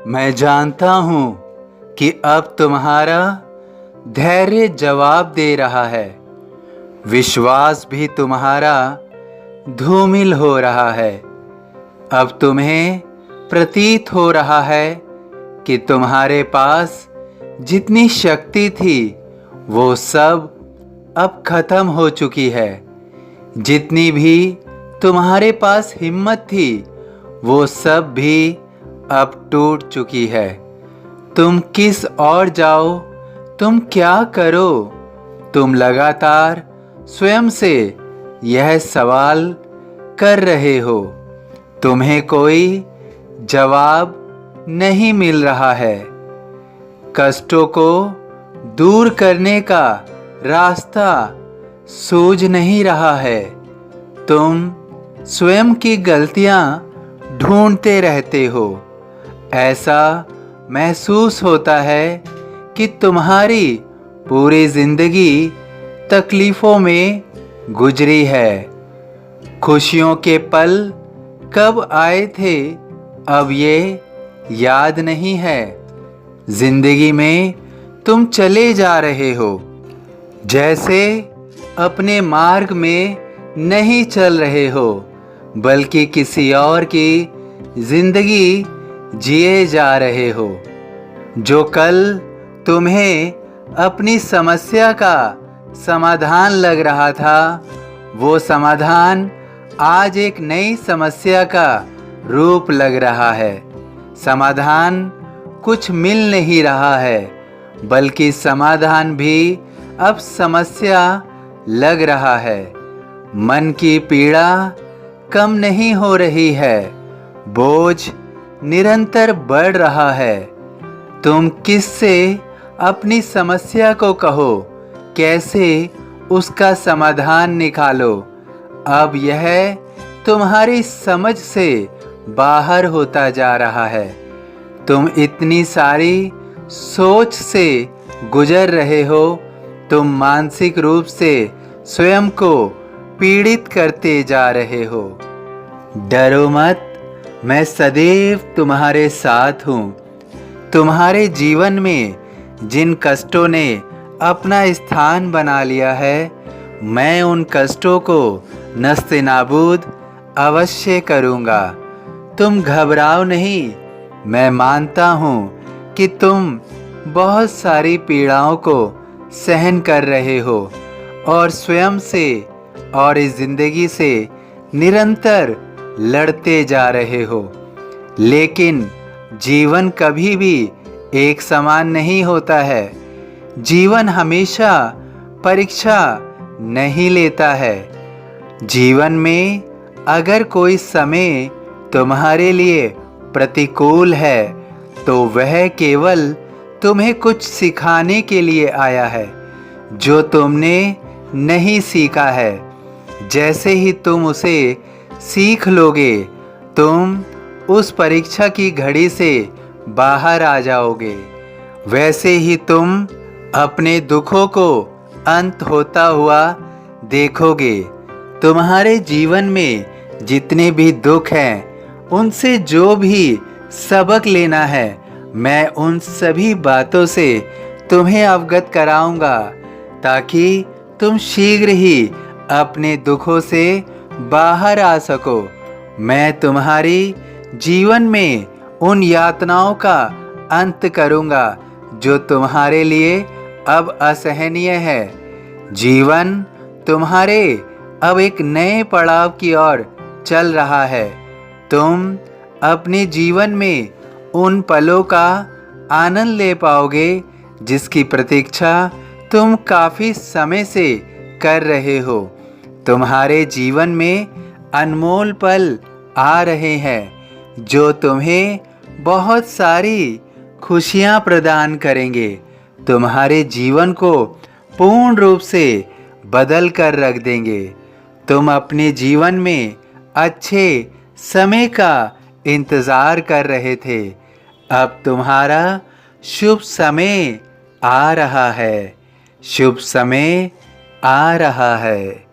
मैं जानता हूँ कि अब तुम्हारा धैर्य जवाब दे रहा है। विश्वास भी तुम्हारा धूमिल हो रहा है। अब तुम्हें प्रतीत हो रहा है कि तुम्हारे पास जितनी शक्ति थी वो सब अब खत्म हो चुकी है। जितनी भी तुम्हारे पास हिम्मत थी वो सब भी अब टूट चुकी है। तुम किस ओर जाओ, तुम क्या करो? तुम लगातार स्वयं से यह सवाल कर रहे हो। तुम्हें कोई जवाब नहीं मिल रहा है। कष्टों को दूर करने का रास्ता सूझ नहीं रहा है। तुम स्वयं की गलतियां ढूंढते रहते हो। ऐसा महसूस होता है कि तुम्हारी पूरी जिंदगी तकलीफों में गुजरी है। खुशियों के पल कब आए थे अब ये याद नहीं है। जिंदगी में तुम चले जा रहे हो, जैसे अपने मार्ग में नहीं चल रहे हो, बल्कि किसी और की जिंदगी जिए जा रहे हो। जो कल तुम्हें अपनी समस्या का समाधान लग रहा था, वो समाधान आज एक नई समस्या का रूप लग रहा है। समाधान कुछ मिल नहीं रहा है, बल्कि समाधान भी अब समस्या लग रहा है। मन की पीड़ा कम नहीं हो रही है, बोझ निरंतर बढ़ रहा है। तुम किससे अपनी समस्या को कहो, कैसे उसका समाधान निकालो, अब यह तुम्हारी समझ से बाहर होता जा रहा है। तुम इतनी सारी सोच से गुजर रहे हो, तुम मानसिक रूप से स्वयं को पीड़ित करते जा रहे हो। डरो मत, मैं सदैव तुम्हारे साथ हूँ। तुम्हारे जीवन में जिन कष्टों ने अपना स्थान बना लिया है, मैं उन कष्टों को नस्ते-नाबूद अवश्य करूँगा। तुम घबराओ नहीं। मैं मानता हूँ कि तुम बहुत सारी पीड़ाओं को सहन कर रहे हो और स्वयं से और इस जिंदगी से निरंतर लड़ते जा रहे हो। लेकिन जीवन कभी भी एक समान नहीं होता है। जीवन हमेशा परीक्षा नहीं लेता है। जीवन में अगर कोई समय तुम्हारे लिए प्रतिकूल है, तो वह केवल तुम्हें कुछ सिखाने के लिए आया है जो तुमने नहीं सीखा है। जैसे ही तुम उसे सीख लोगे, तुम उस परीक्षा की घड़ी से बाहर आ जाओगे। वैसे ही तुम अपने दुखों को अंत होता हुआ देखोगे। तुम्हारे जीवन में जितने भी दुख हैं, उनसे जो भी सबक लेना है, मैं उन सभी बातों से तुम्हें अवगत कराऊंगा, ताकि तुम शीघ्र ही अपने दुखों से बाहर आ सको। मैं तुम्हारी जीवन में उन यातनाओं का अंत करूंगा जो तुम्हारे लिए अब असहनीय है। जीवन तुम्हारे अब एक नए पड़ाव की ओर चल रहा है। तुम अपने जीवन में उन पलों का आनंद ले पाओगे जिसकी प्रतीक्षा तुम काफ़ी समय से कर रहे हो। तुम्हारे जीवन में अनमोल पल आ रहे हैं जो तुम्हें बहुत सारी खुशियाँ प्रदान करेंगे। तुम्हारे जीवन को पूर्ण रूप से बदल कर रख देंगे। तुम अपने जीवन में अच्छे समय का इंतज़ार कर रहे थे, अब तुम्हारा शुभ समय आ रहा है। शुभ समय आ रहा है।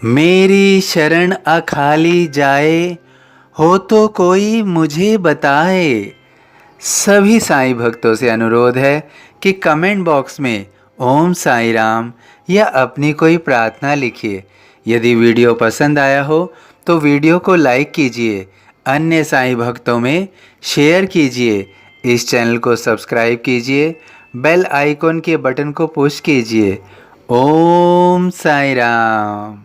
मेरी शरण अखाली जाए, हो तो कोई मुझे बताए। सभी साईं भक्तों से अनुरोध है कि कमेंट बॉक्स में ओम साईं राम या अपनी कोई प्रार्थना लिखिए। यदि वीडियो पसंद आया हो तो वीडियो को लाइक कीजिए, अन्य साईं भक्तों में शेयर कीजिए, इस चैनल को सब्सक्राइब कीजिए, बेल आइकॉन के बटन को पुश कीजिए। ओम साईं राम।